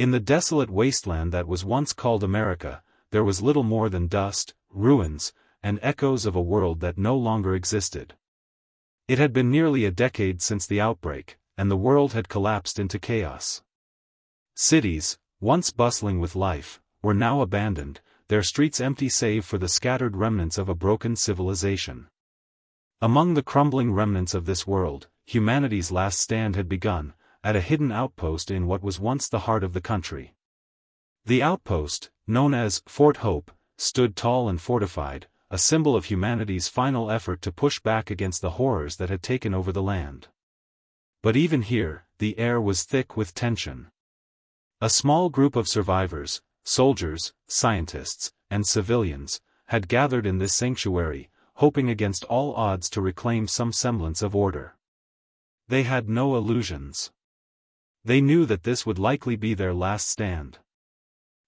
In the desolate wasteland that was once called America, there was little more than dust, ruins, and echoes of a world that no longer existed. It had been nearly a decade since the outbreak, and the world had collapsed into chaos. Cities, once bustling with life, were now abandoned, their streets empty save for the scattered remnants of a broken civilization. Among the crumbling remnants of this world, humanity's last stand had begun, at a hidden outpost in what was once the heart of the country. The outpost, known as Fort Hope, stood tall and fortified, a symbol of humanity's final effort to push back against the horrors that had taken over the land. But even here, the air was thick with tension. A small group of survivors, soldiers, scientists, and civilians, had gathered in this sanctuary, hoping against all odds to reclaim some semblance of order. They had no illusions. They knew that this would likely be their last stand.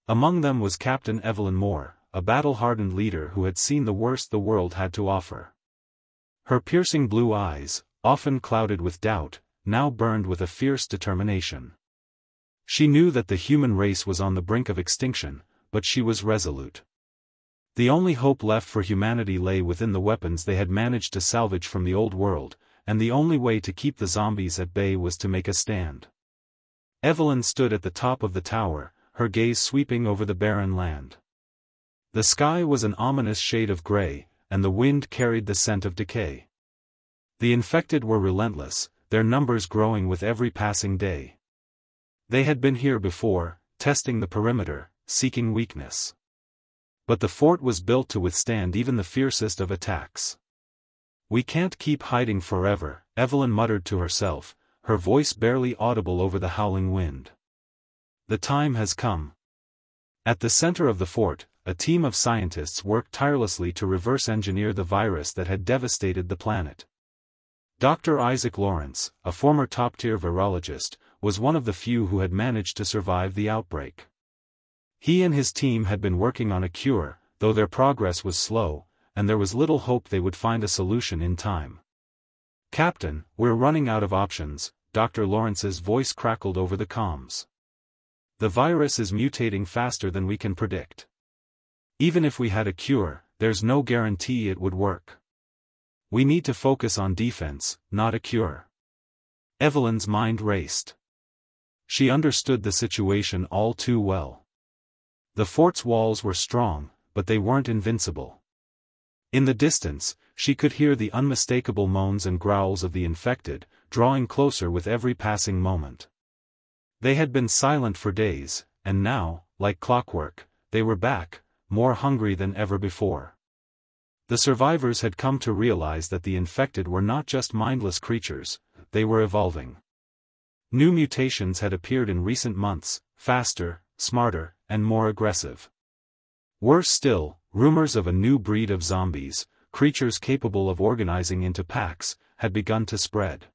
Among them was Captain Evelyn Moore, a battle-hardened leader who had seen the worst the world had to offer. Her piercing blue eyes, often clouded with doubt, now burned with a fierce determination. She knew that the human race was on the brink of extinction, but she was resolute. The only hope left for humanity lay within the weapons they had managed to salvage from the old world, and the only way to keep the zombies at bay was to make a stand. Evelyn stood at the top of the tower, her gaze sweeping over the barren land. The sky was an ominous shade of gray, and the wind carried the scent of decay. The infected were relentless, their numbers growing with every passing day. They had been here before, testing the perimeter, seeking weakness. But the fort was built to withstand even the fiercest of attacks. "We can't keep hiding forever," Evelyn muttered to herself, her voice barely audible over the howling wind. "The time has come." At the center of the fort, a team of scientists worked tirelessly to reverse engineer the virus that had devastated the planet. Dr. Isaac Lawrence, a former top-tier virologist, was one of the few who had managed to survive the outbreak. He and his team had been working on a cure, though their progress was slow, and there was little hope they would find a solution in time. "Captain, we're running out of options," Dr. Lawrence's voice crackled over the comms. "The virus is mutating faster than we can predict. Even if we had a cure, there's no guarantee it would work. We need to focus on defense, not a cure." Evelyn's mind raced. She understood the situation all too well. The fort's walls were strong, but they weren't invincible. In the distance, she could hear the unmistakable moans and growls of the infected, drawing closer with every passing moment. They had been silent for days, and now, like clockwork, they were back, more hungry than ever before. The survivors had come to realize that the infected were not just mindless creatures, they were evolving. New mutations had appeared in recent months, faster, smarter, and more aggressive. Worse still, rumors of a new breed of zombies, creatures capable of organizing into packs, had begun to spread.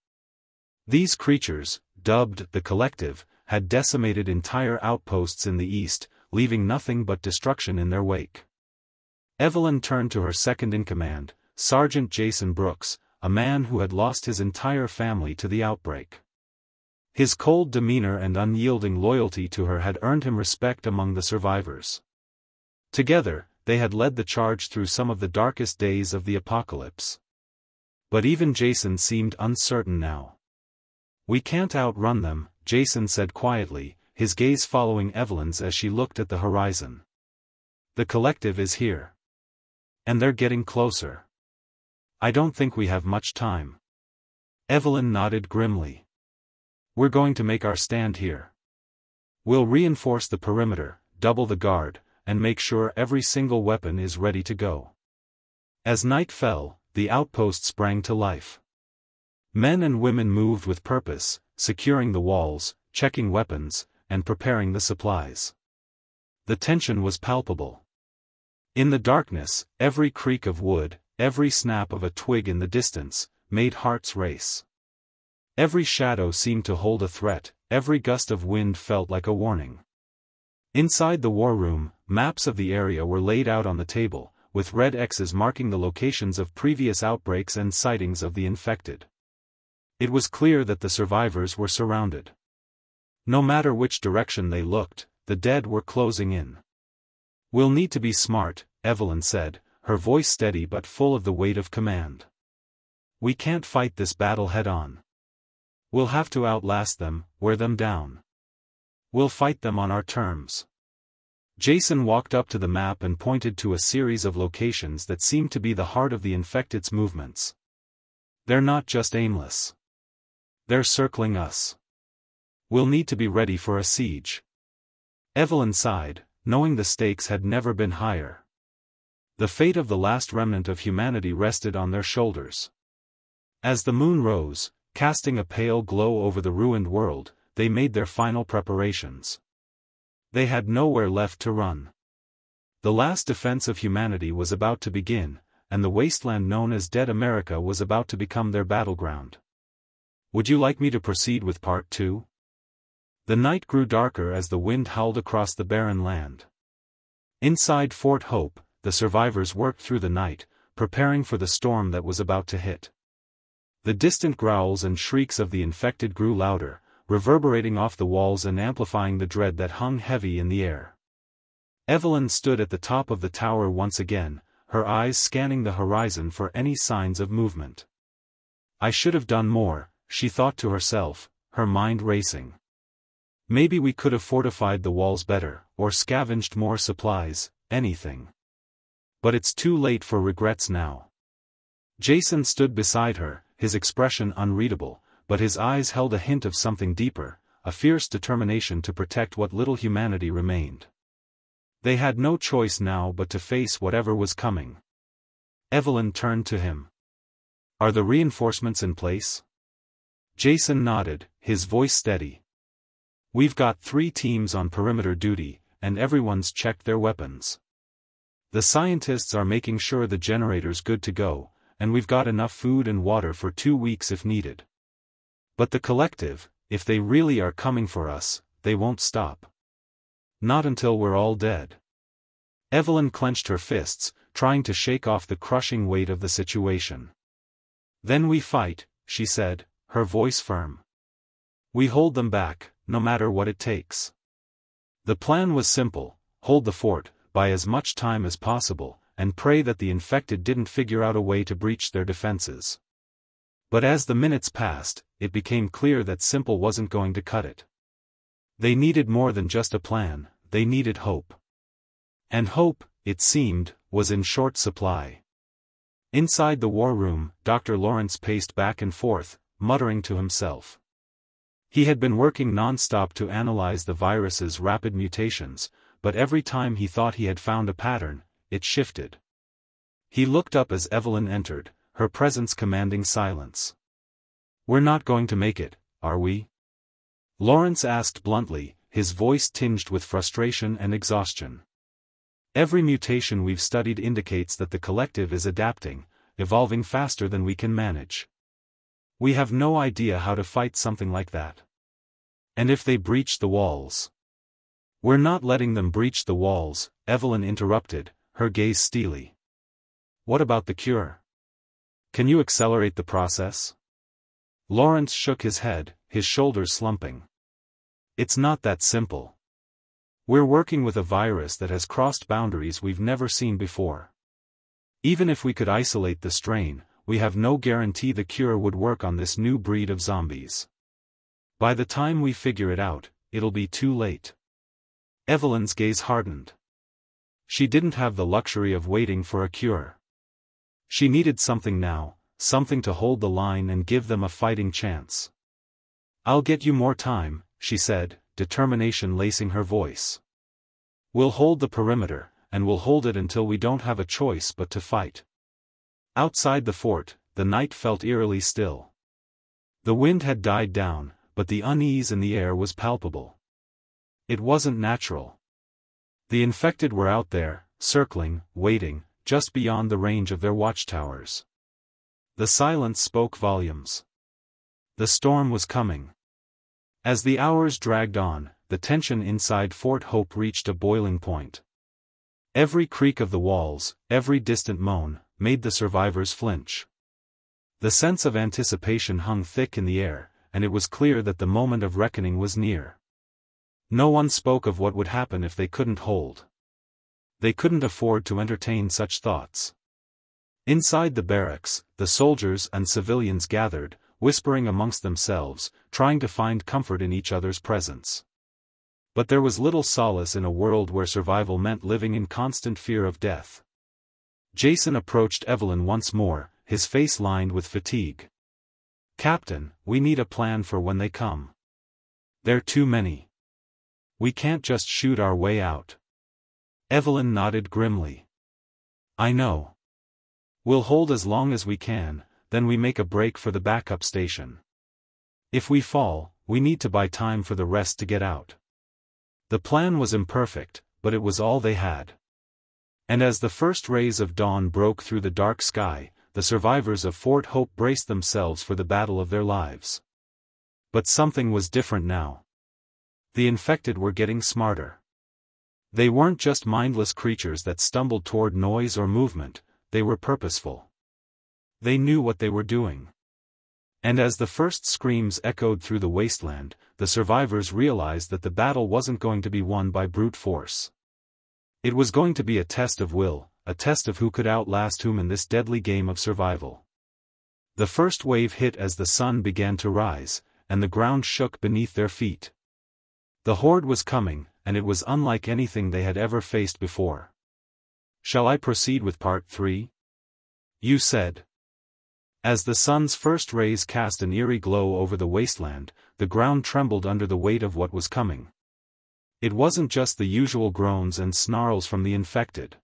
These creatures, dubbed the Collective, had decimated entire outposts in the east, leaving nothing but destruction in their wake. Evelyn turned to her second-in-command, Sergeant Jason Brooks, a man who had lost his entire family to the outbreak. His cold demeanor and unyielding loyalty to her had earned him respect among the survivors. Together, they had led the charge through some of the darkest days of the apocalypse. But even Jason seemed uncertain now. "We can't outrun them," Jason said quietly, his gaze following Evelyn's as she looked at the horizon. "The Collective is here. And they're getting closer. I don't think we have much time." Evelyn nodded grimly. "We're going to make our stand here. We'll reinforce the perimeter, double the guard, and make sure every single weapon is ready to go." As night fell, the outpost sprang to life. Men and women moved with purpose, securing the walls, checking weapons, and preparing the supplies. The tension was palpable. In the darkness, every creak of wood, every snap of a twig in the distance, made hearts race. Every shadow seemed to hold a threat, every gust of wind felt like a warning. Inside the war room, maps of the area were laid out on the table, with red X's marking the locations of previous outbreaks and sightings of the infected. It was clear that the survivors were surrounded. No matter which direction they looked, the dead were closing in. "We'll need to be smart," Evelyn said, her voice steady but full of the weight of command. "We can't fight this battle head-on. We'll have to outlast them, wear them down. We'll fight them on our terms." Jason walked up to the map and pointed to a series of locations that seemed to be the heart of the infected's movements. "They're not just aimless. They're circling us. We'll need to be ready for a siege." Evelyn sighed, knowing the stakes had never been higher. The fate of the last remnant of humanity rested on their shoulders. As the moon rose, casting a pale glow over the ruined world, they made their final preparations. They had nowhere left to run. The last defense of humanity was about to begin, and the wasteland known as Dead America was about to become their battleground. "Would you like me to proceed with part 2? The night grew darker as the wind howled across the barren land. Inside Fort Hope, the survivors worked through the night, preparing for the storm that was about to hit. The distant growls and shrieks of the infected grew louder, reverberating off the walls and amplifying the dread that hung heavy in the air. Evelyn stood at the top of the tower once again, her eyes scanning the horizon for any signs of movement. "I should have done more," she thought to herself, her mind racing. "Maybe we could have fortified the walls better, or scavenged more supplies, anything. But it's too late for regrets now." Jason stood beside her, his expression unreadable, but his eyes held a hint of something deeper, a fierce determination to protect what little humanity remained. They had no choice now but to face whatever was coming. Evelyn turned to him. "Are the reinforcements in place?" Jason nodded, his voice steady. "We've got 3 teams on perimeter duty, and everyone's checked their weapons. The scientists are making sure the generator's good to go, and we've got enough food and water for 2 weeks if needed. But the collective, if they really are coming for us, they won't stop. Not until we're all dead." Evelyn clenched her fists, trying to shake off the crushing weight of the situation. "Then we fight," she said, her voice firm. "We hold them back, no matter what it takes." The plan was simple: hold the fort, buy as much time as possible, and pray that the infected didn't figure out a way to breach their defenses. But as the minutes passed, it became clear that simple wasn't going to cut it. They needed more than just a plan, they needed hope. And hope, it seemed, was in short supply. Inside the war room, Dr. Lawrence paced back and forth, muttering to himself. He had been working non-stop to analyze the virus's rapid mutations, but every time he thought he had found a pattern, it shifted. He looked up as Evelyn entered, her presence commanding silence. "We're not going to make it, are we?" Lawrence asked bluntly, his voice tinged with frustration and exhaustion. "Every mutation we've studied indicates that the collective is adapting, evolving faster than we can manage. We have no idea how to fight something like that. And if they breach the walls—" "We're not letting them breach the walls," Evelyn interrupted, her gaze steely. "What about the cure? Can you accelerate the process?" Lawrence shook his head, his shoulders slumping. "It's not that simple. We're working with a virus that has crossed boundaries we've never seen before. Even if we could isolate the strain, we have no guarantee the cure would work on this new breed of zombies. By the time we figure it out, it'll be too late." Evelyn's gaze hardened. She didn't have the luxury of waiting for a cure. She needed something now, something to hold the line and give them a fighting chance. "I'll get you more time," she said, determination lacing her voice. "We'll hold the perimeter, and we'll hold it until we don't have a choice but to fight." Outside the fort, the night felt eerily still. The wind had died down, but the unease in the air was palpable. It wasn't natural. The infected were out there, circling, waiting, just beyond the range of their watchtowers. The silence spoke volumes. The storm was coming. As the hours dragged on, the tension inside Fort Hope reached a boiling point. Every creak of the walls, every distant moan, made the survivors flinch. The sense of anticipation hung thick in the air, and it was clear that the moment of reckoning was near. No one spoke of what would happen if they couldn't hold. They couldn't afford to entertain such thoughts. Inside the barracks, the soldiers and civilians gathered, whispering amongst themselves, trying to find comfort in each other's presence. But there was little solace in a world where survival meant living in constant fear of death. Jason approached Evelyn once more, his face lined with fatigue. "Captain, we need a plan for when they come. They're too many. We can't just shoot our way out." Evelyn nodded grimly. "I know. We'll hold as long as we can, then we make a break for the backup station. If we fall, we need to buy time for the rest to get out." The plan was imperfect, but it was all they had. And as the first rays of dawn broke through the dark sky, the survivors of Fort Hope braced themselves for the battle of their lives. But something was different now. The infected were getting smarter. They weren't just mindless creatures that stumbled toward noise or movement, they were purposeful. They knew what they were doing. And as the first screams echoed through the wasteland, the survivors realized that the battle wasn't going to be won by brute force. It was going to be a test of will, a test of who could outlast whom in this deadly game of survival. The first wave hit as the sun began to rise, and the ground shook beneath their feet. The horde was coming, and it was unlike anything they had ever faced before. "Shall I proceed with part 3? You said. As the sun's first rays cast an eerie glow over the wasteland, the ground trembled under the weight of what was coming. It wasn't just the usual groans and snarls from the infected.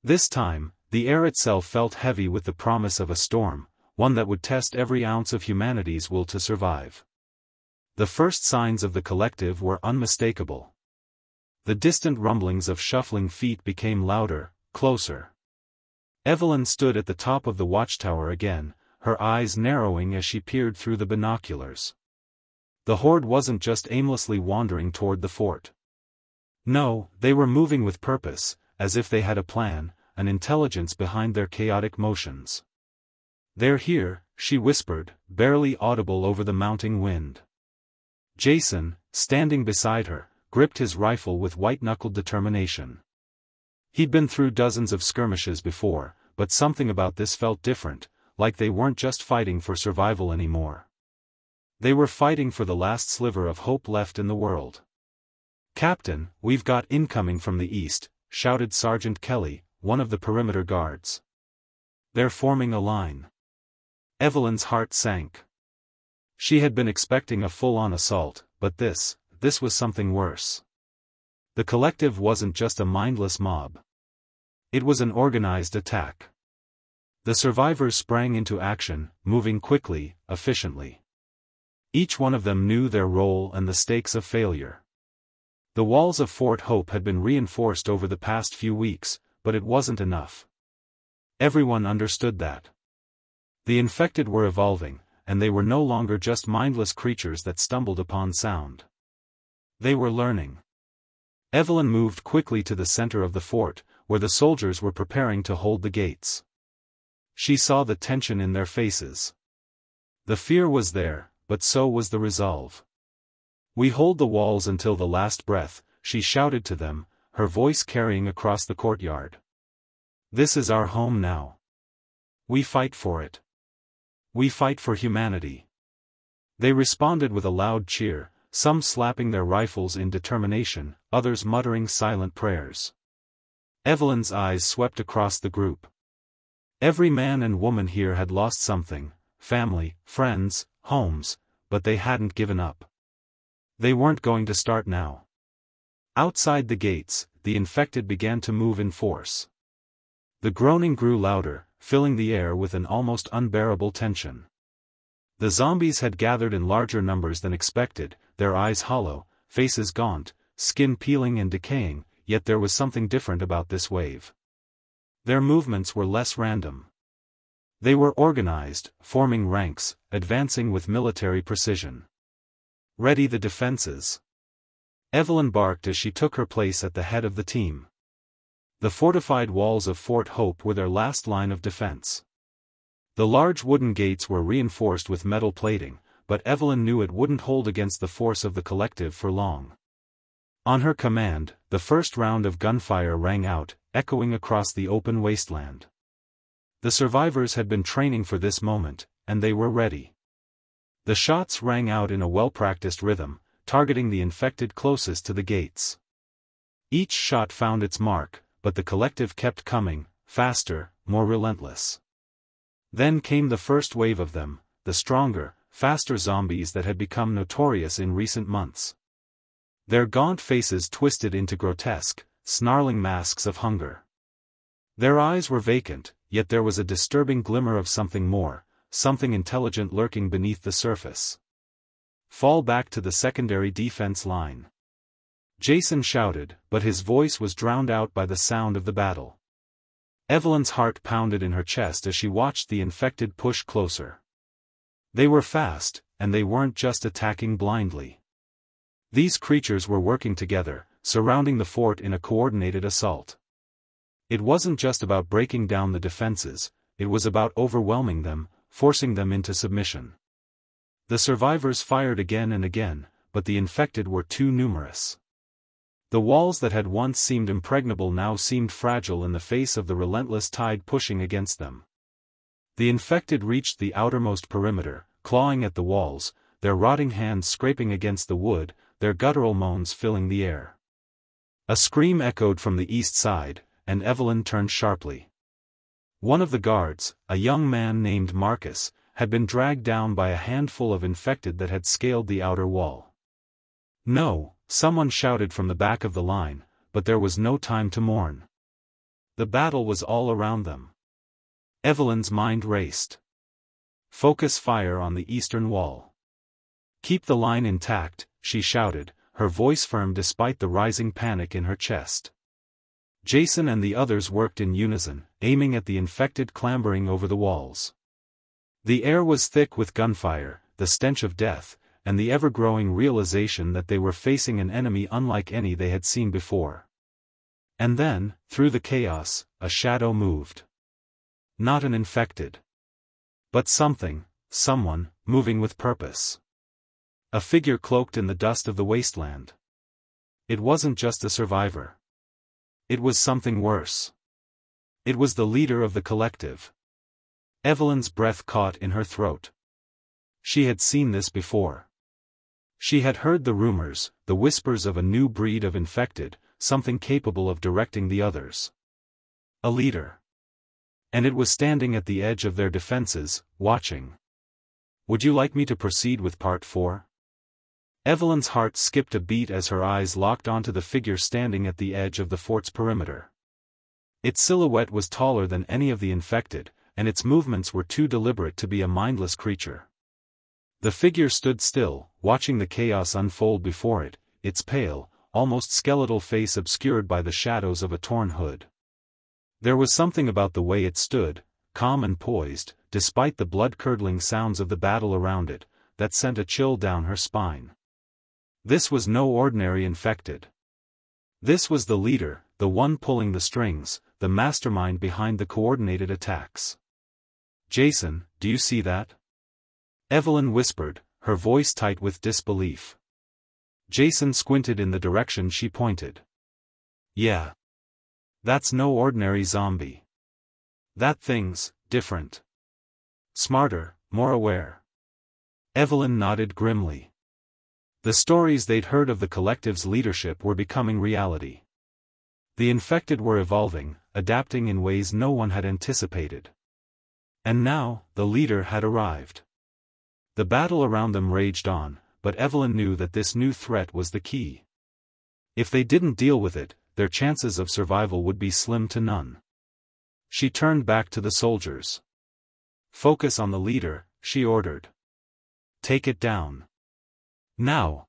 This time, the air itself felt heavy with the promise of a storm, one that would test every ounce of humanity's will to survive. The first signs of the collective were unmistakable. The distant rumblings of shuffling feet became louder, closer. Evelyn stood at the top of the watchtower again, her eyes narrowing as she peered through the binoculars. The horde wasn't just aimlessly wandering toward the fort. No, they were moving with purpose, as if they had a plan, an intelligence behind their chaotic motions. "They're here," she whispered, barely audible over the mounting wind. Jason, standing beside her, gripped his rifle with white-knuckled determination. He'd been through dozens of skirmishes before, but something about this felt different, like they weren't just fighting for survival anymore. They were fighting for the last sliver of hope left in the world. "Captain, we've got incoming from the east," shouted Sergeant Kelly, one of the perimeter guards. "They're forming a line." Evelyn's heart sank. She had been expecting a full-on assault, but this was something worse. The collective wasn't just a mindless mob. It was an organized attack. The survivors sprang into action, moving quickly, efficiently. Each one of them knew their role and the stakes of failure. The walls of Fort Hope had been reinforced over the past few weeks, but it wasn't enough. Everyone understood that. The infected were evolving, and they were no longer just mindless creatures that stumbled upon sound. They were learning. Evelyn moved quickly to the center of the fort, where the soldiers were preparing to hold the gates. She saw the tension in their faces. The fear was there, but so was the resolve. "We hold the walls until the last breath," she shouted to them, her voice carrying across the courtyard. "This is our home now. We fight for it. We fight for humanity." They responded with a loud cheer, some slapping their rifles in determination, others muttering silent prayers. Evelyn's eyes swept across the group. Every man and woman here had lost something, family, friends, homes, but they hadn't given up. They weren't going to start now. Outside the gates, the infected began to move in force. The groaning grew louder, filling the air with an almost unbearable tension. The zombies had gathered in larger numbers than expected, their eyes hollow, faces gaunt, skin peeling and decaying, yet there was something different about this wave. Their movements were less random. They were organized, forming ranks, advancing with military precision. "Ready the defenses." Evelyn barked as she took her place at the head of the team. The fortified walls of Fort Hope were their last line of defense. The large wooden gates were reinforced with metal plating, but Evelyn knew it wouldn't hold against the force of the collective for long. On her command, the first round of gunfire rang out, echoing across the open wasteland. The survivors had been training for this moment, and they were ready. The shots rang out in a well-practiced rhythm, targeting the infected closest to the gates. Each shot found its mark, but the collective kept coming, faster, more relentless. Then came the first wave of them, the stronger, faster zombies that had become notorious in recent months. Their gaunt faces twisted into grotesque, snarling masks of hunger. Their eyes were vacant, yet there was a disturbing glimmer of something more, something intelligent lurking beneath the surface. Fall back to the secondary defense line. Jason shouted, but his voice was drowned out by the sound of the battle. Evelyn's heart pounded in her chest as she watched the infected push closer. They were fast, and they weren't just attacking blindly. These creatures were working together, surrounding the fort in a coordinated assault. It wasn't just about breaking down the defenses, it was about overwhelming them, forcing them into submission. The survivors fired again and again, but the infected were too numerous. The walls that had once seemed impregnable now seemed fragile in the face of the relentless tide pushing against them. The infected reached the outermost perimeter, clawing at the walls, their rotting hands scraping against the wood, their guttural moans filling the air. A scream echoed from the east side, and Evelyn turned sharply. One of the guards, a young man named Marcus, had been dragged down by a handful of infected that had scaled the outer wall. No, someone shouted from the back of the line, but there was no time to mourn. The battle was all around them. Evelyn's mind raced. Focus fire on the eastern wall. Keep the line intact, she shouted, her voice firm despite the rising panic in her chest. Jason and the others worked in unison, aiming at the infected clambering over the walls. The air was thick with gunfire, the stench of death, and the ever-growing realization that they were facing an enemy unlike any they had seen before. And then, through the chaos, a shadow moved. Not an infected. But something, someone, moving with purpose. A figure cloaked in the dust of the wasteland. It wasn't just a survivor. It was something worse. It was the leader of the collective. Evelyn's breath caught in her throat. She had seen this before. She had heard the rumors, the whispers of a new breed of infected, something capable of directing the others. A leader. And it was standing at the edge of their defenses, watching. Would you like me to proceed with part 4? Evelyn's heart skipped a beat as her eyes locked onto the figure standing at the edge of the fort's perimeter. Its silhouette was taller than any of the infected, and its movements were too deliberate to be a mindless creature. The figure stood still, watching the chaos unfold before it, its pale, almost skeletal face obscured by the shadows of a torn hood. There was something about the way it stood, calm and poised, despite the blood-curdling sounds of the battle around it, that sent a chill down her spine. This was no ordinary infected. This was the leader, the one pulling the strings, the mastermind behind the coordinated attacks. Jason, do you see that? Evelyn whispered, her voice tight with disbelief. Jason squinted in the direction she pointed. Yeah. That's no ordinary zombie. That thing's different. Smarter, more aware. Evelyn nodded grimly. The stories they'd heard of the collective's leadership were becoming reality. The infected were evolving, adapting in ways no one had anticipated. And now, the leader had arrived. The battle around them raged on, but Evelyn knew that this new threat was the key. If they didn't deal with it, their chances of survival would be slim to none. She turned back to the soldiers. Focus on the leader, she ordered. Take it down. Now.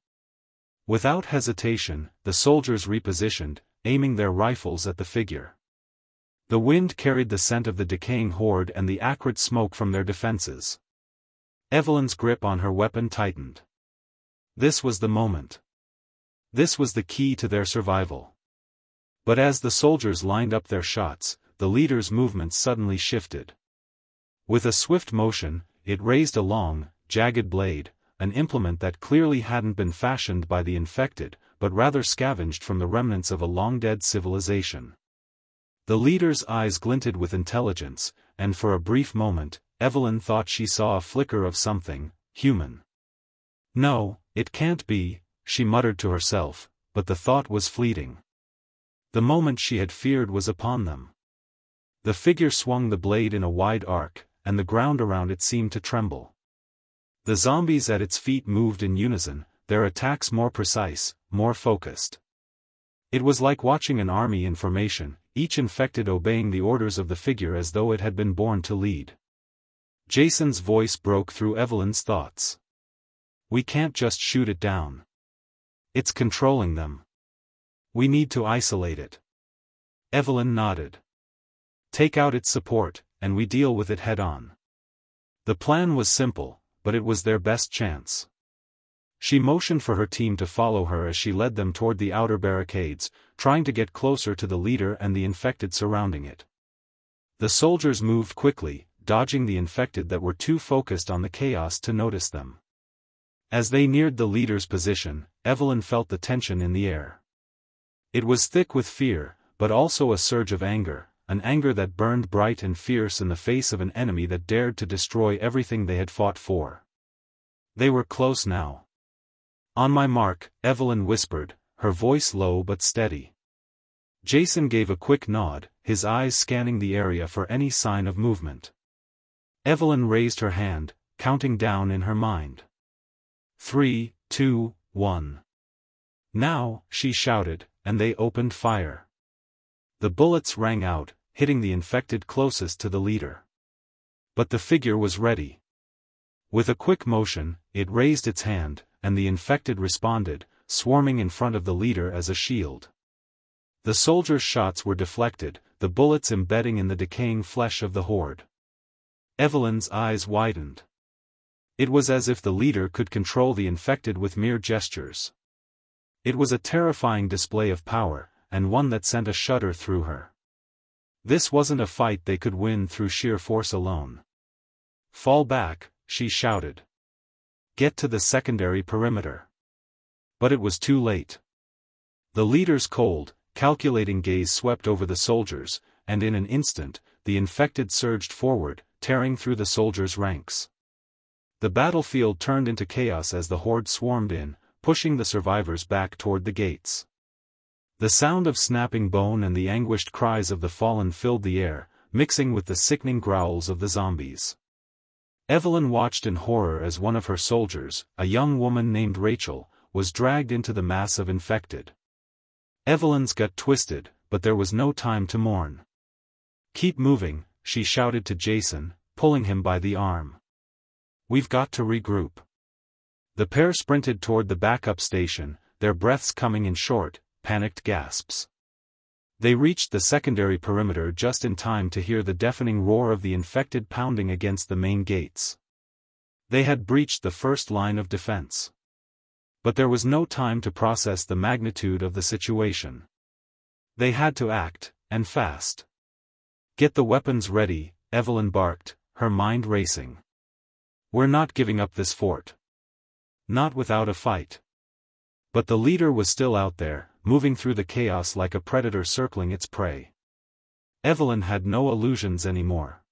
Without hesitation, the soldiers repositioned, aiming their rifles at the figure. The wind carried the scent of the decaying horde and the acrid smoke from their defenses. Evelyn's grip on her weapon tightened. This was the moment. This was the key to their survival. But as the soldiers lined up their shots, the leader's movements suddenly shifted. With a swift motion, it raised a long, jagged blade, an implement that clearly hadn't been fashioned by the infected, but rather scavenged from the remnants of a long-dead civilization. The leader's eyes glinted with intelligence, and for a brief moment, Evelyn thought she saw a flicker of something human. "No, it can't be," she muttered to herself, but the thought was fleeting. The moment she had feared was upon them. The figure swung the blade in a wide arc, and the ground around it seemed to tremble. The zombies at its feet moved in unison, their attacks more precise, more focused. It was like watching an army in formation, each infected obeying the orders of the figure as though it had been born to lead. Jason's voice broke through Evelyn's thoughts. "We can't just shoot it down. It's controlling them. We need to isolate it." Evelyn nodded. "Take out its support, and we deal with it head-on." The plan was simple, but it was their best chance. She motioned for her team to follow her as she led them toward the outer barricades, trying to get closer to the leader and the infected surrounding it. The soldiers moved quickly, dodging the infected that were too focused on the chaos to notice them. As they neared the leader's position, Evelyn felt the tension in the air. It was thick with fear, but also a surge of anger, an anger that burned bright and fierce in the face of an enemy that dared to destroy everything they had fought for. They were close now. "On my mark," Evelyn whispered, her voice low but steady. Jason gave a quick nod, his eyes scanning the area for any sign of movement. Evelyn raised her hand, counting down in her mind. 3, 2, 1. "Now," she shouted, and they opened fire. The bullets rang out, hitting the infected closest to the leader. But the figure was ready. With a quick motion, it raised its hand, and the infected responded, swarming in front of the leader as a shield. The soldiers' shots were deflected, the bullets embedding in the decaying flesh of the horde. Evelyn's eyes widened. It was as if the leader could control the infected with mere gestures. It was a terrifying display of power, and one that sent a shudder through her. This wasn't a fight they could win through sheer force alone. "Fall back," she shouted. "Get to the secondary perimeter." But it was too late. The leader's cold, calculating gaze swept over the soldiers, and in an instant, the infected surged forward, tearing through the soldiers' ranks. The battlefield turned into chaos as the horde swarmed in, pushing the survivors back toward the gates. The sound of snapping bone and the anguished cries of the fallen filled the air, mixing with the sickening growls of the zombies. Evelyn watched in horror as one of her soldiers, a young woman named Rachel, was dragged into the mass of infected. Evelyn's gut twisted, but there was no time to mourn. "Keep moving," she shouted to Jason, pulling him by the arm. "We've got to regroup." The pair sprinted toward the backup station, their breaths coming in short, panicked gasps. They reached the secondary perimeter just in time to hear the deafening roar of the infected pounding against the main gates. They had breached the first line of defense. But there was no time to process the magnitude of the situation. They had to act, and fast. "Get the weapons ready," Evelyn barked, her mind racing. "We're not giving up this fort. Not without a fight." But the leader was still out there, moving through the chaos like a predator circling its prey. Evelyn had no illusions anymore.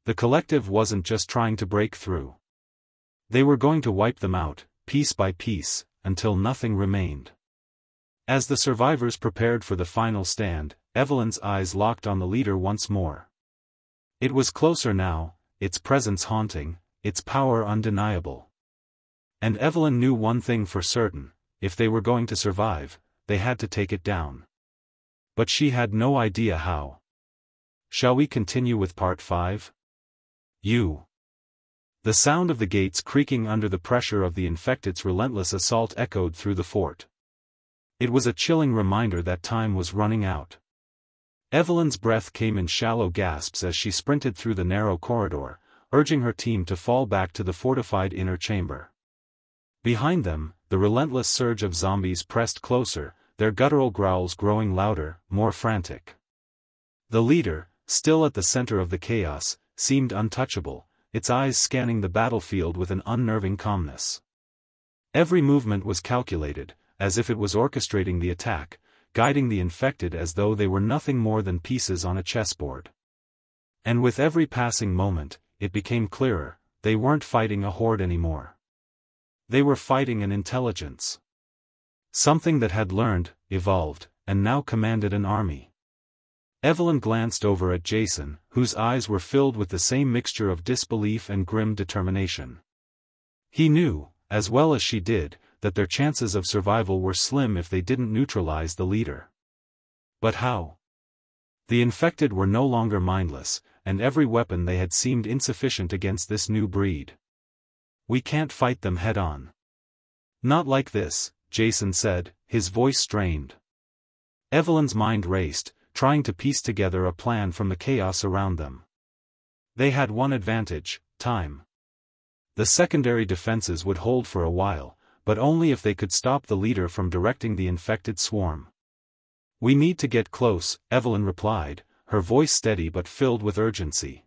The collective wasn't just trying to break through. They were going to wipe them out, piece by piece, until nothing remained. As the survivors prepared for the final stand, Evelyn's eyes locked on the leader once more. It was closer now, its presence haunting, its power undeniable. And Evelyn knew one thing for certain: if they were going to survive, they had to take it down. But she had no idea how. Shall we continue with part 5? The sound of the gates creaking under the pressure of the infected's relentless assault echoed through the fort. It was a chilling reminder that time was running out. Evelyn's breath came in shallow gasps as she sprinted through the narrow corridor, urging her team to fall back to the fortified inner chamber. Behind them, the relentless surge of zombies pressed closer, their guttural growls growing louder, more frantic. The leader, still at the center of the chaos, seemed untouchable, its eyes scanning the battlefield with an unnerving calmness. Every movement was calculated, as if it was orchestrating the attack, guiding the infected as though they were nothing more than pieces on a chessboard. And with every passing moment, it became clearer, they weren't fighting a horde anymore. They were fighting an intelligence. Something that had learned, evolved, and now commanded an army. Evelyn glanced over at Jason, whose eyes were filled with the same mixture of disbelief and grim determination. He knew, as well as she did, that their chances of survival were slim if they didn't neutralize the leader. But how? The infected were no longer mindless, and every weapon they had seemed insufficient against this new breed. We can't fight them head-on. Not like this, Jason said, his voice strained. Evelyn's mind raced, trying to piece together a plan from the chaos around them. They had one advantage: time. The secondary defenses would hold for a while, but only if they could stop the leader from directing the infected swarm. "We need to get close," Evelyn replied, her voice steady but filled with urgency.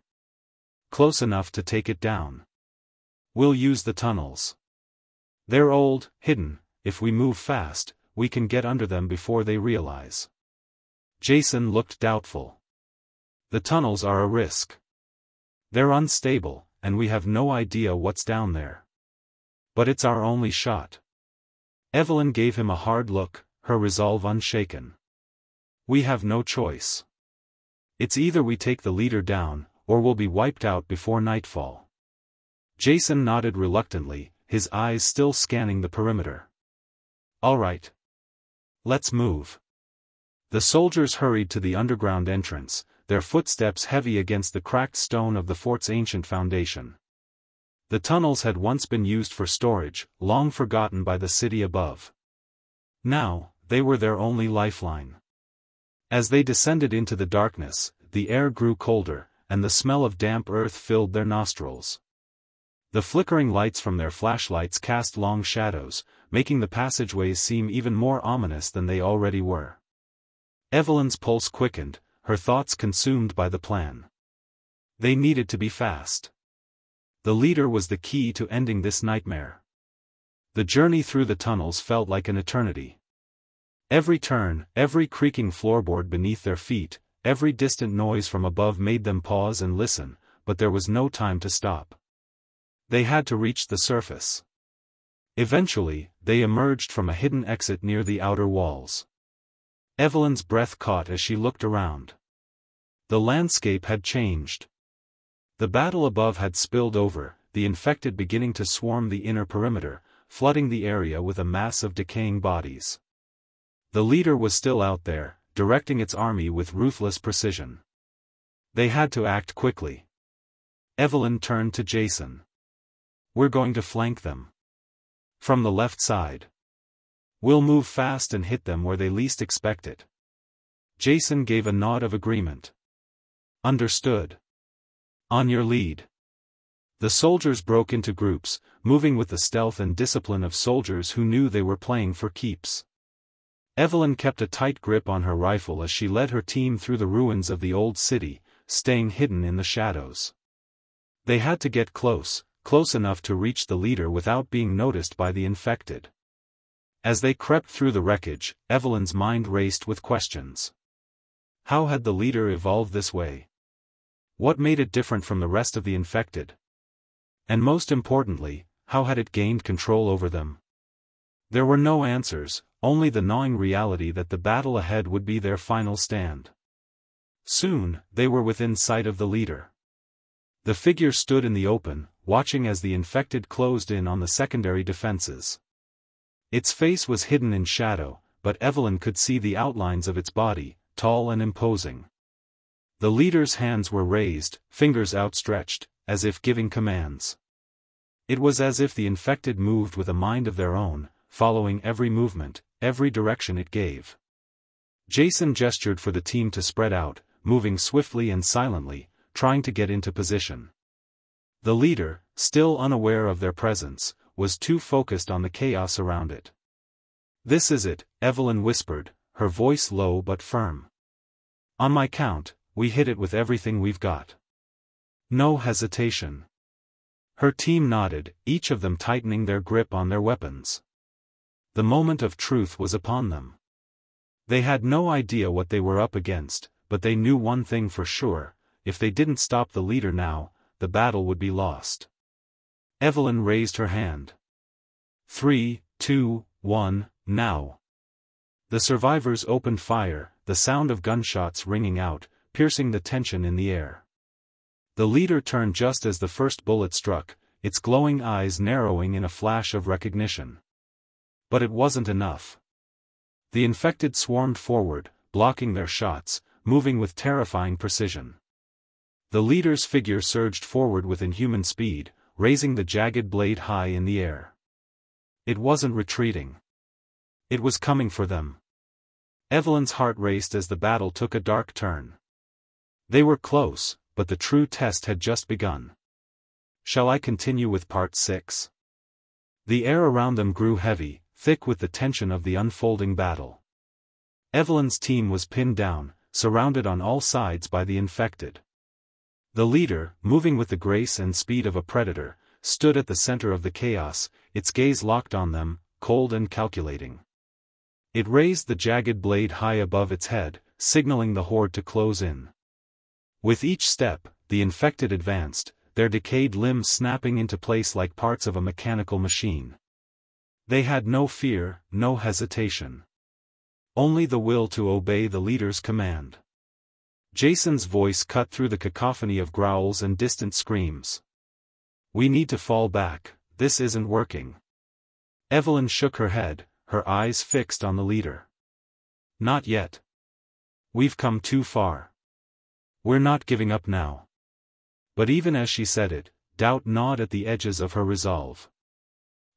"Close enough to take it down. We'll use the tunnels. They're old, hidden. If we move fast, we can get under them before they realize." Jason looked doubtful. "The tunnels are a risk. They're unstable, and we have no idea what's down there. But it's our only shot." Evelyn gave him a hard look, her resolve unshaken. "We have no choice. It's either we take the leader down, or we'll be wiped out before nightfall." Jason nodded reluctantly, his eyes still scanning the perimeter. "All right. Let's move." The soldiers hurried to the underground entrance, their footsteps heavy against the cracked stone of the fort's ancient foundation. The tunnels had once been used for storage, long forgotten by the city above. Now, they were their only lifeline. As they descended into the darkness, the air grew colder, and the smell of damp earth filled their nostrils. The flickering lights from their flashlights cast long shadows, making the passageways seem even more ominous than they already were. Evelyn's pulse quickened, her thoughts consumed by the plan. They needed to be fast. The leader was the key to ending this nightmare. The journey through the tunnels felt like an eternity. Every turn, every creaking floorboard beneath their feet, every distant noise from above made them pause and listen, but there was no time to stop. They had to reach the surface. Eventually, they emerged from a hidden exit near the outer walls. Evelyn's breath caught as she looked around. The landscape had changed. The battle above had spilled over, the infected beginning to swarm the inner perimeter, flooding the area with a mass of decaying bodies. The leader was still out there, directing its army with ruthless precision. They had to act quickly. Evelyn turned to Jason. "We're going to flank them. From the left side. We'll move fast and hit them where they least expect it." Jason gave a nod of agreement. "Understood. On your lead." The soldiers broke into groups, moving with the stealth and discipline of soldiers who knew they were playing for keeps. Evelyn kept a tight grip on her rifle as she led her team through the ruins of the old city, staying hidden in the shadows. They had to get close enough to reach the leader without being noticed by the infected. As they crept through the wreckage, Evelyn's mind raced with questions. How had the leader evolved this way? What made it different from the rest of the infected? And most importantly, how had it gained control over them? There were no answers, only the gnawing reality that the battle ahead would be their final stand. Soon, they were within sight of the leader. The figure stood in the open, watching as the infected closed in on the secondary defenses. Its face was hidden in shadow, but Evelyn could see the outlines of its body, tall and imposing. The leader's hands were raised, fingers outstretched, as if giving commands. It was as if the infected moved with a mind of their own, following every movement, every direction it gave. Jason gestured for the team to spread out, moving swiftly and silently, trying to get into position. The leader, still unaware of their presence, was too focused on the chaos around it. "This is it," Evelyn whispered, her voice low but firm. "On my count, we hit it with everything we've got. No hesitation." Her team nodded, each of them tightening their grip on their weapons. The moment of truth was upon them. They had no idea what they were up against, but they knew one thing for sure: if they didn't stop the leader now, the battle would be lost. Evelyn raised her hand. 3, 2, 1, now. The survivors opened fire, the sound of gunshots ringing out, piercing the tension in the air. The leader turned just as the first bullet struck, its glowing eyes narrowing in a flash of recognition. But it wasn't enough. The infected swarmed forward, blocking their shots, moving with terrifying precision. The leader's figure surged forward with inhuman speed, raising the jagged blade high in the air. It wasn't retreating. It was coming for them. Evelyn's heart raced as the battle took a dark turn. They were close, but the true test had just begun. Shall I continue with part 6? The air around them grew heavy, thick with the tension of the unfolding battle. Evelyn's team was pinned down, surrounded on all sides by the infected. The leader, moving with the grace and speed of a predator, stood at the center of the chaos, its gaze locked on them, cold and calculating. It raised the jagged blade high above its head, signaling the horde to close in. With each step, the infected advanced, their decayed limbs snapping into place like parts of a mechanical machine. They had no fear, no hesitation. Only the will to obey the leader's command. Jason's voice cut through the cacophony of growls and distant screams. We need to fall back, this isn't working. Evelyn shook her head, her eyes fixed on the leader. Not yet. We've come too far. We're not giving up now. But even as she said it, doubt gnawed at the edges of her resolve.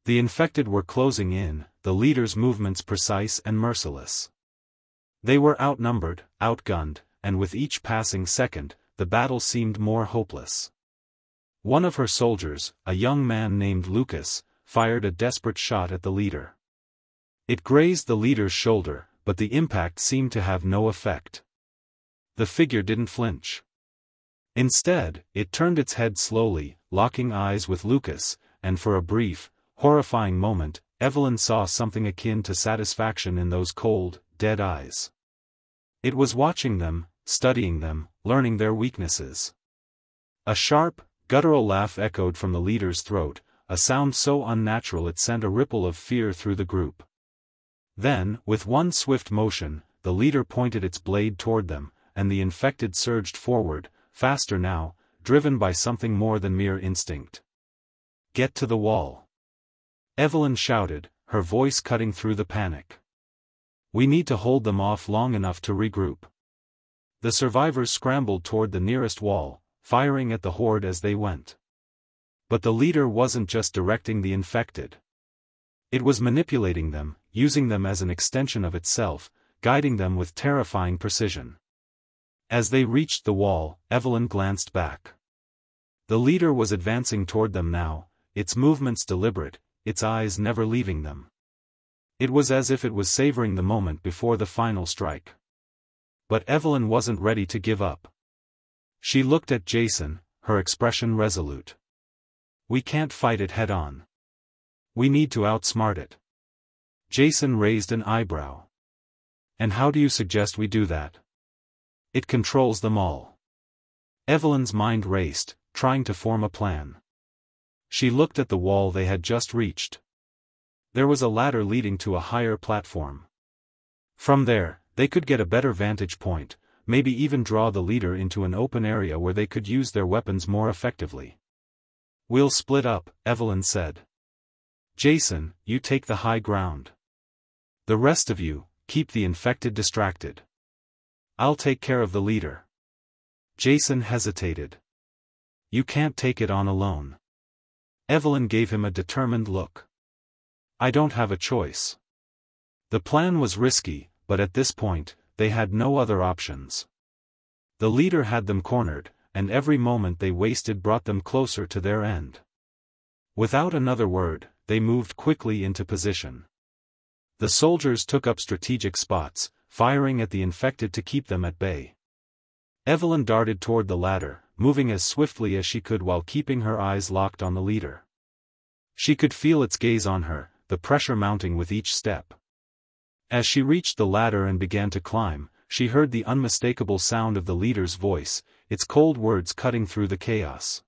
The infected were closing in, the leader's movements precise and merciless. They were outnumbered, outgunned, and with each passing second, the battle seemed more hopeless. One of her soldiers, a young man named Lucas, fired a desperate shot at the leader. It grazed the leader's shoulder, but the impact seemed to have no effect. The figure didn't flinch. Instead, it turned its head slowly, locking eyes with Lucas, and for a brief, horrifying moment, Evelyn saw something akin to satisfaction in those cold, dead eyes. It was watching them, studying them, learning their weaknesses. A sharp, guttural laugh echoed from the leader's throat, a sound so unnatural it sent a ripple of fear through the group. Then, with one swift motion, the leader pointed its blade toward them, and the infected surged forward, faster now, driven by something more than mere instinct. Get to the wall. Evelyn shouted, her voice cutting through the panic. We need to hold them off long enough to regroup. The survivors scrambled toward the nearest wall, firing at the horde as they went. But the leader wasn't just directing the infected. It was manipulating them, using them as an extension of itself, guiding them with terrifying precision. As they reached the wall, Evelyn glanced back. The leader was advancing toward them now, its movements deliberate, its eyes never leaving them. It was as if it was savoring the moment before the final strike. But Evelyn wasn't ready to give up. She looked at Jason, her expression resolute. We can't fight it head-on. We need to outsmart it. Jason raised an eyebrow. And how do you suggest we do that? It controls them all. Evelyn's mind raced, trying to form a plan. She looked at the wall they had just reached. There was a ladder leading to a higher platform. From there, they could get a better vantage point, maybe even draw the leader into an open area where they could use their weapons more effectively. We'll split up, Evelyn said. Jason, you take the high ground. The rest of you, keep the infected distracted. I'll take care of the leader. Jason hesitated. You can't take it on alone. Evelyn gave him a determined look. I don't have a choice. The plan was risky, but at this point, they had no other options. The leader had them cornered, and every moment they wasted brought them closer to their end. Without another word, they moved quickly into position. The soldiers took up strategic spots, firing at the infected to keep them at bay. Evelyn darted toward the ladder, moving as swiftly as she could while keeping her eyes locked on the leader. She could feel its gaze on her, the pressure mounting with each step. As she reached the ladder and began to climb, she heard the unmistakable sound of the leader's voice, its cold words cutting through the chaos.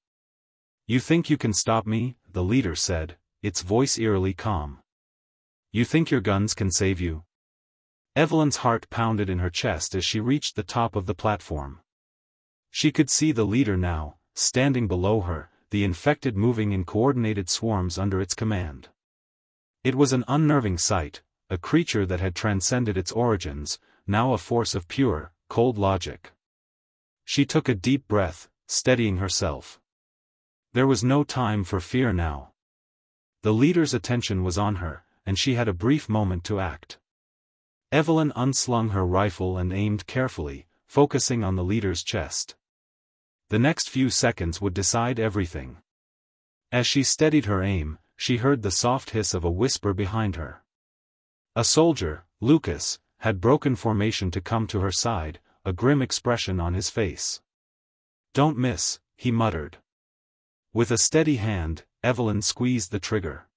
"You think you can stop me?" the leader said, its voice eerily calm. "You think your guns can save you?" Evelyn's heart pounded in her chest as she reached the top of the platform. She could see the leader now, standing below her, the infected moving in coordinated swarms under its command. It was an unnerving sight, a creature that had transcended its origins, now a force of pure, cold logic. She took a deep breath, steadying herself. There was no time for fear now. The leader's attention was on her, and she had a brief moment to act. Evelyn unslung her rifle and aimed carefully, focusing on the leader's chest. The next few seconds would decide everything. As she steadied her aim, she heard the soft hiss of a whisper behind her. A soldier, Lucas, had broken formation to come to her side, a grim expression on his face. "Don't miss," he muttered. With a steady hand, Evelyn squeezed the trigger.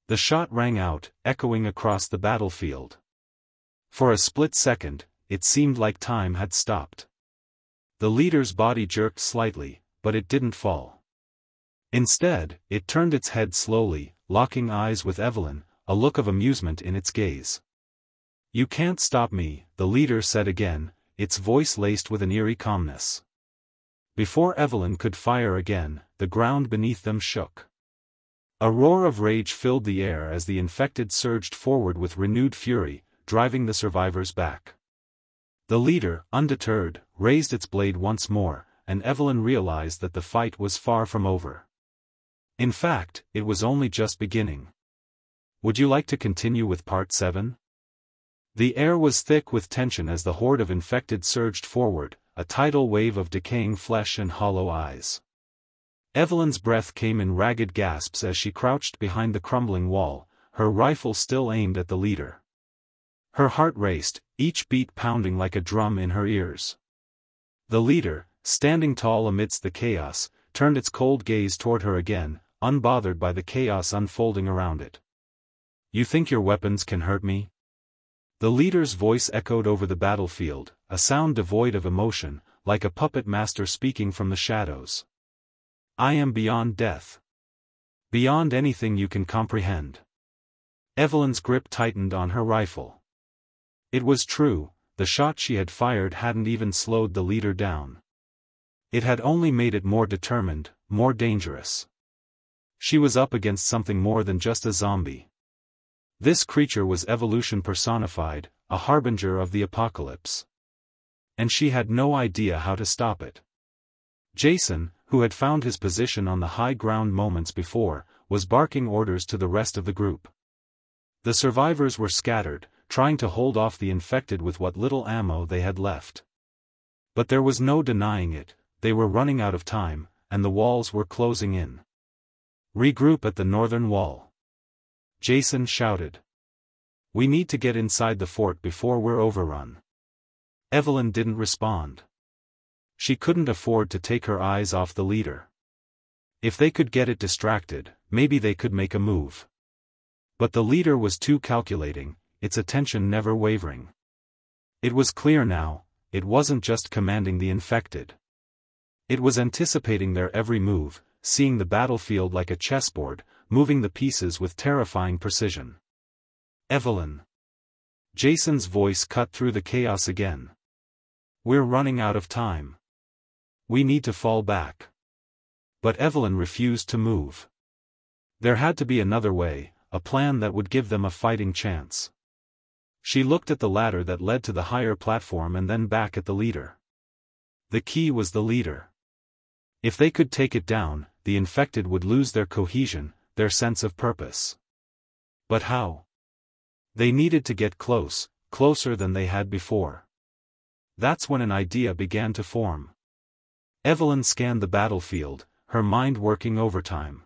The shot rang out, echoing across the battlefield. For a split second, it seemed like time had stopped. The leader's body jerked slightly, but it didn't fall. Instead, it turned its head slowly, locking eyes with Evelyn, a look of amusement in its gaze. "You can't stop me," the leader said again, its voice laced with an eerie calmness. Before Evelyn could fire again, the ground beneath them shook. A roar of rage filled the air as the infected surged forward with renewed fury, driving the survivors back. The leader, undeterred, raised its blade once more, and Evelyn realized that the fight was far from over. In fact, it was only just beginning. Would you like to continue with Part 7? The air was thick with tension as the horde of infected surged forward, a tidal wave of decaying flesh and hollow eyes. Evelyn's breath came in ragged gasps as she crouched behind the crumbling wall, her rifle still aimed at the leader. Her heart raced, each beat pounding like a drum in her ears. The leader, standing tall amidst the chaos, turned its cold gaze toward her again, unbothered by the chaos unfolding around it. "You think your weapons can hurt me?" The leader's voice echoed over the battlefield, a sound devoid of emotion, like a puppet master speaking from the shadows. "I am beyond death. Beyond anything you can comprehend." Evelyn's grip tightened on her rifle. It was true, the shot she had fired hadn't even slowed the leader down. It had only made it more determined, more dangerous. She was up against something more than just a zombie. This creature was evolution personified, a harbinger of the apocalypse. And she had no idea how to stop it. Jason, who had found his position on the high ground moments before, was barking orders to the rest of the group. The survivors were scattered, trying to hold off the infected with what little ammo they had left. But there was no denying it, they were running out of time, and the walls were closing in. "Regroup at the northern wall," Jason shouted. "We need to get inside the fort before we're overrun." Evelyn didn't respond. She couldn't afford to take her eyes off the leader. If they could get it distracted, maybe they could make a move. But the leader was too calculating, its attention never wavering. It was clear now, it wasn't just commanding the infected. It was anticipating their every move, seeing the battlefield like a chessboard, moving the pieces with terrifying precision. "Evelyn." Jason's voice cut through the chaos again. "We're running out of time. We need to fall back." But Evelyn refused to move. There had to be another way, a plan that would give them a fighting chance. She looked at the ladder that led to the higher platform and then back at the leader. The key was the leader. If they could take it down, the infected would lose their cohesion, their sense of purpose. But how? They needed to get close, closer than they had before. That's when an idea began to form. Evelyn scanned the battlefield, her mind working overtime.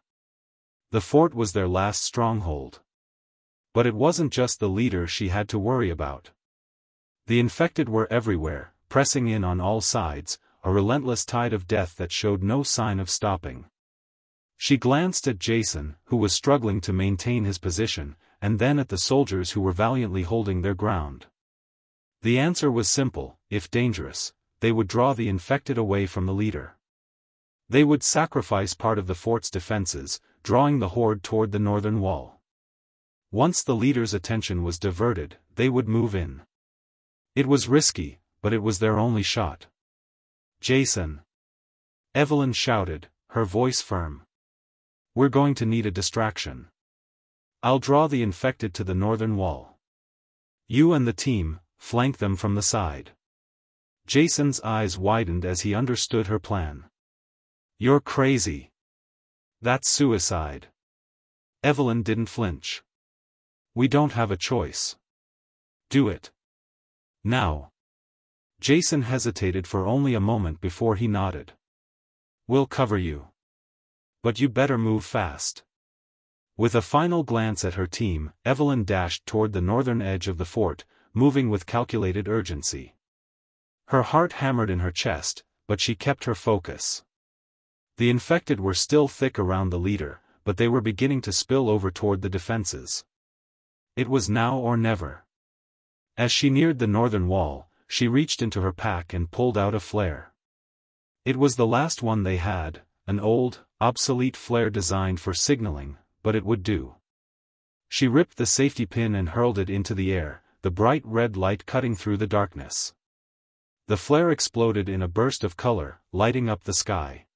The fort was their last stronghold. But it wasn't just the leader she had to worry about. The infected were everywhere, pressing in on all sides, a relentless tide of death that showed no sign of stopping. She glanced at Jason, who was struggling to maintain his position, and then at the soldiers who were valiantly holding their ground. The answer was simple: if dangerous, they would draw the infected away from the leader. They would sacrifice part of the fort's defenses, drawing the horde toward the northern wall. Once the leader's attention was diverted, they would move in. It was risky, but it was their only shot. "Jason!" Evelyn shouted, her voice firm. "We're going to need a distraction. I'll draw the infected to the northern wall. You and the team, flank them from the side." Jason's eyes widened as he understood her plan. "You're crazy. That's suicide." Evelyn didn't flinch. "We don't have a choice. Do it. Now." Jason hesitated for only a moment before he nodded. "We'll cover you. But you better move fast." With a final glance at her team, Evelyn dashed toward the northern edge of the fort, moving with calculated urgency. Her heart hammered in her chest, but she kept her focus. The infected were still thick around the leader, but they were beginning to spill over toward the defenses. It was now or never. As she neared the northern wall, she reached into her pack and pulled out a flare. It was the last one they had, an old, obsolete flare designed for signaling, but it would do. She ripped the safety pin and hurled it into the air, the bright red light cutting through the darkness. The flare exploded in a burst of color, lighting up the sky.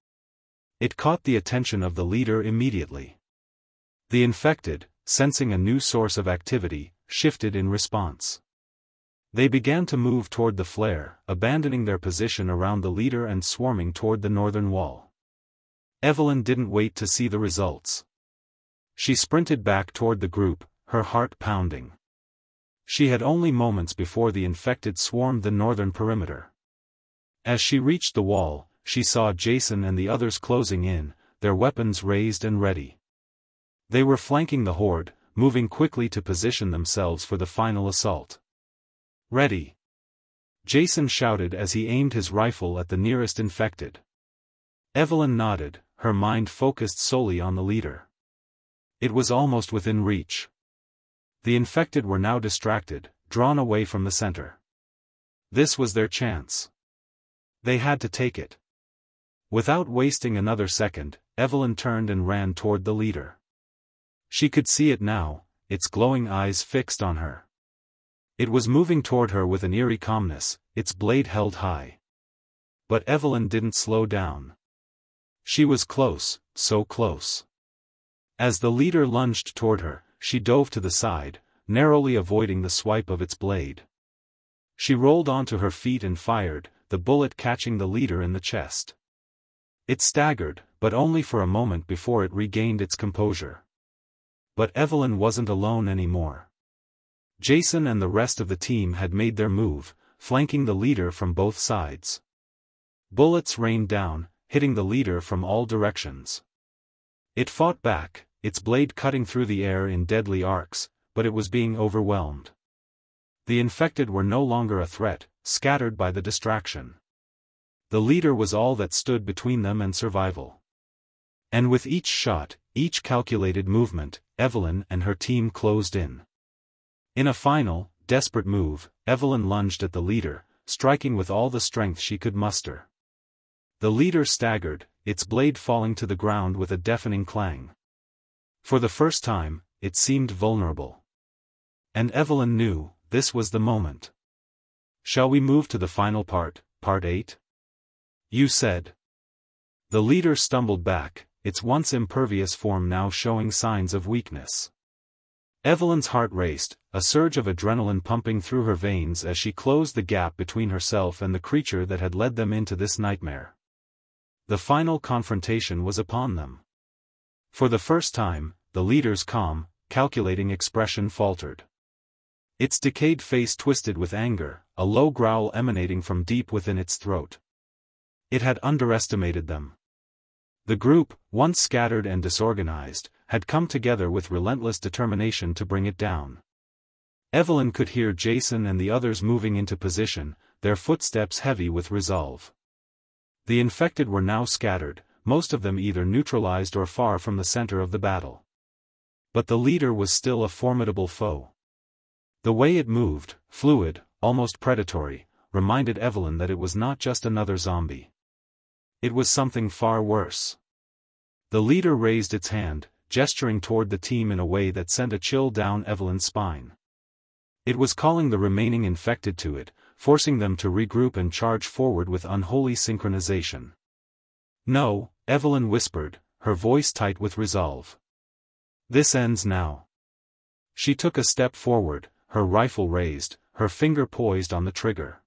It caught the attention of the leader immediately. The infected, sensing a new source of activity, shifted in response. They began to move toward the flare, abandoning their position around the leader and swarming toward the northern wall. Evelyn didn't wait to see the results. She sprinted back toward the group, her heart pounding. She had only moments before the infected swarmed the northern perimeter. As she reached the wall, she saw Jason and the others closing in, their weapons raised and ready. They were flanking the horde, moving quickly to position themselves for the final assault. "Ready!" Jason shouted as he aimed his rifle at the nearest infected. Evelyn nodded, her mind focused solely on the leader. It was almost within reach. The infected were now distracted, drawn away from the center. This was their chance. They had to take it. Without wasting another second, Evelyn turned and ran toward the leader. She could see it now, its glowing eyes fixed on her. It was moving toward her with an eerie calmness, its blade held high. But Evelyn didn't slow down. She was close, so close. As the leader lunged toward her, she dove to the side, narrowly avoiding the swipe of its blade. She rolled onto her feet and fired, the bullet catching the leader in the chest. It staggered, but only for a moment before it regained its composure. But Evelyn wasn't alone anymore. Jason and the rest of the team had made their move, flanking the leader from both sides. Bullets rained down, hitting the leader from all directions. It fought back, its blade cutting through the air in deadly arcs, but it was being overwhelmed. The infected were no longer a threat, scattered by the distraction. The leader was all that stood between them and survival. And with each shot, each calculated movement, Evelyn and her team closed in. In a final, desperate move, Evelyn lunged at the leader, striking with all the strength she could muster. The leader staggered, its blade falling to the ground with a deafening clang. For the first time, it seemed vulnerable. And Evelyn knew, this was the moment. "Shall we move to the final part, part 8? You said." The leader stumbled back, its once impervious form now showing signs of weakness. Evelyn's heart raced, a surge of adrenaline pumping through her veins as she closed the gap between herself and the creature that had led them into this nightmare. The final confrontation was upon them. For the first time, the leader's calm, calculating expression faltered. Its decayed face twisted with anger, a low growl emanating from deep within its throat. It had underestimated them. The group, once scattered and disorganized, had come together with relentless determination to bring it down. Evelyn could hear Jason and the others moving into position, their footsteps heavy with resolve. The infected were now scattered, most of them either neutralized or far from the center of the battle. But the leader was still a formidable foe. The way it moved, fluid, almost predatory, reminded Evelyn that it was not just another zombie. It was something far worse. The leader raised its hand, gesturing toward the team in a way that sent a chill down Evelyn's spine. It was calling the remaining infected to it, forcing them to regroup and charge forward with unholy synchronization. "No," Evelyn whispered, her voice tight with resolve. "This ends now." She took a step forward, her rifle raised, her finger poised on the trigger.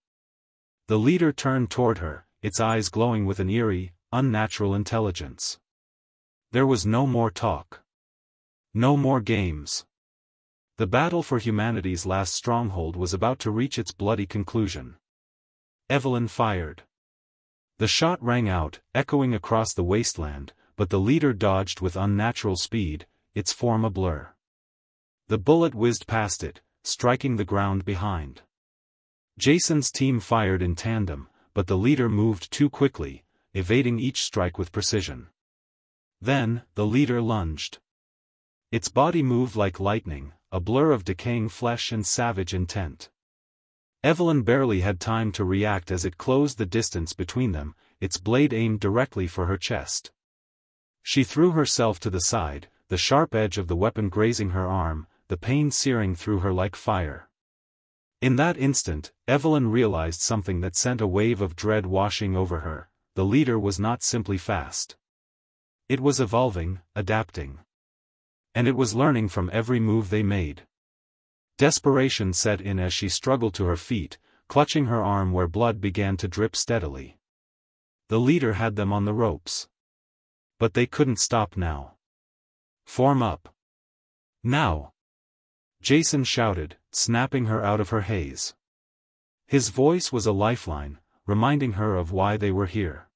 The leader turned toward her, its eyes glowing with an eerie, unnatural intelligence. There was no more talk. No more games. The battle for humanity's last stronghold was about to reach its bloody conclusion. Evelyn fired. The shot rang out, echoing across the wasteland, but the leader dodged with unnatural speed, its form a blur. The bullet whizzed past it, striking the ground behind. Jason's team fired in tandem, but the leader moved too quickly, evading each strike with precision. Then, the leader lunged. Its body moved like lightning, a blur of decaying flesh and savage intent. Evelyn barely had time to react as it closed the distance between them, its blade aimed directly for her chest. She threw herself to the side, the sharp edge of the weapon grazing her arm, the pain searing through her like fire. In that instant, Evelyn realized something that sent a wave of dread washing over her: the leader was not simply fast. It was evolving, adapting. And it was learning from every move they made. Desperation set in as she struggled to her feet, clutching her arm where blood began to drip steadily. The leader had them on the ropes. But they couldn't stop now. "Form up. Now!" Jason shouted, snapping her out of her haze. His voice was a lifeline, reminding her of why they were here.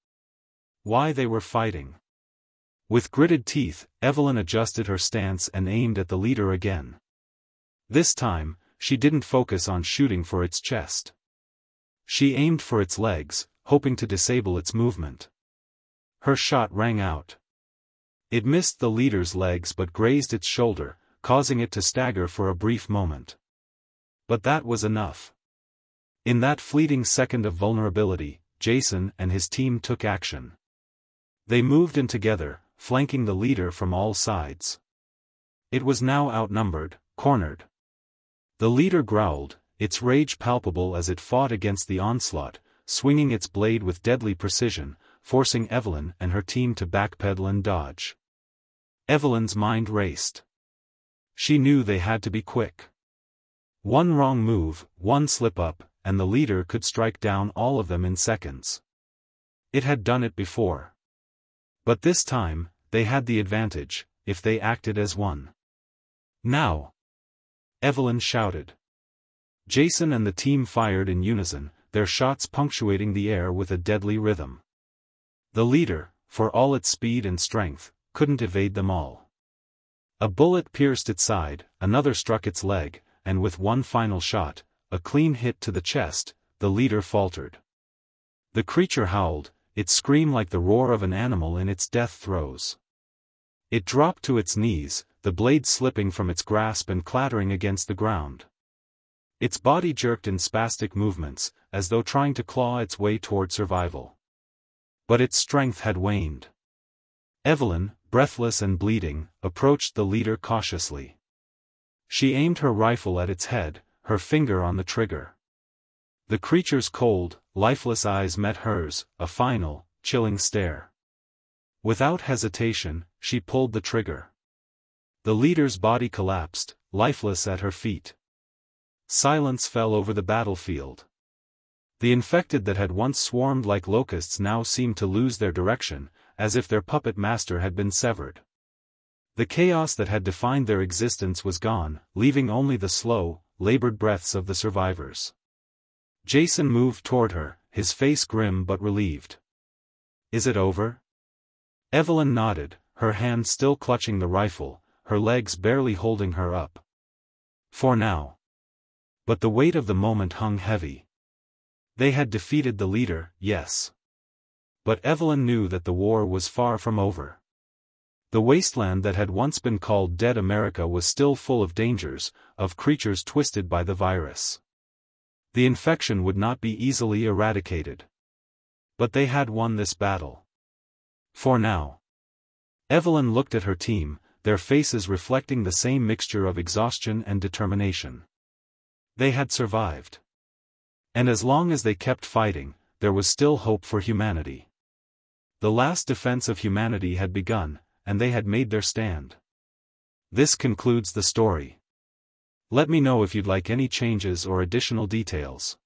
Why they were fighting. With gritted teeth, Evelyn adjusted her stance and aimed at the leader again. This time, she didn't focus on shooting for its chest. She aimed for its legs, hoping to disable its movement. Her shot rang out. It missed the leader's legs but grazed its shoulder, causing it to stagger for a brief moment. But that was enough. In that fleeting second of vulnerability, Jason and his team took action. They moved in together, flanking the leader from all sides. It was now outnumbered, cornered. The leader growled, its rage palpable as it fought against the onslaught, swinging its blade with deadly precision, forcing Evelyn and her team to backpedal and dodge. Evelyn's mind raced. She knew they had to be quick. One wrong move, one slip-up, and the leader could strike down all of them in seconds. It had done it before. But this time, they had the advantage, if they acted as one. "Now!" Evelyn shouted. Jason and the team fired in unison, their shots punctuating the air with a deadly rhythm. The leader, for all its speed and strength, couldn't evade them all. A bullet pierced its side, another struck its leg, and with one final shot, a clean hit to the chest, the leader faltered. The creature howled, its scream like the roar of an animal in its death throes. It dropped to its knees, the blade slipping from its grasp and clattering against the ground. Its body jerked in spastic movements, as though trying to claw its way toward survival. But its strength had waned. Evelyn, breathless and bleeding, approached the leader cautiously. She aimed her rifle at its head, her finger on the trigger. The creature's cold, lifeless eyes met hers, a final, chilling stare. Without hesitation, she pulled the trigger. The leader's body collapsed, lifeless at her feet. Silence fell over the battlefield. The infected that had once swarmed like locusts now seemed to lose their direction, as if their puppet master had been severed. The chaos that had defined their existence was gone, leaving only the slow, labored breaths of the survivors. Jason moved toward her, his face grim but relieved. "Is it over?" Evelyn nodded, her hand still clutching the rifle, her legs barely holding her up. "For now." But the weight of the moment hung heavy. They had defeated the leader, yes. But Evelyn knew that the war was far from over. The wasteland that had once been called Dead America was still full of dangers, of creatures twisted by the virus. The infection would not be easily eradicated. But they had won this battle. For now. Evelyn looked at her team, their faces reflecting the same mixture of exhaustion and determination. They had survived. And as long as they kept fighting, there was still hope for humanity. The last defense of humanity had begun, and they had made their stand. This concludes the story. Let me know if you'd like any changes or additional details.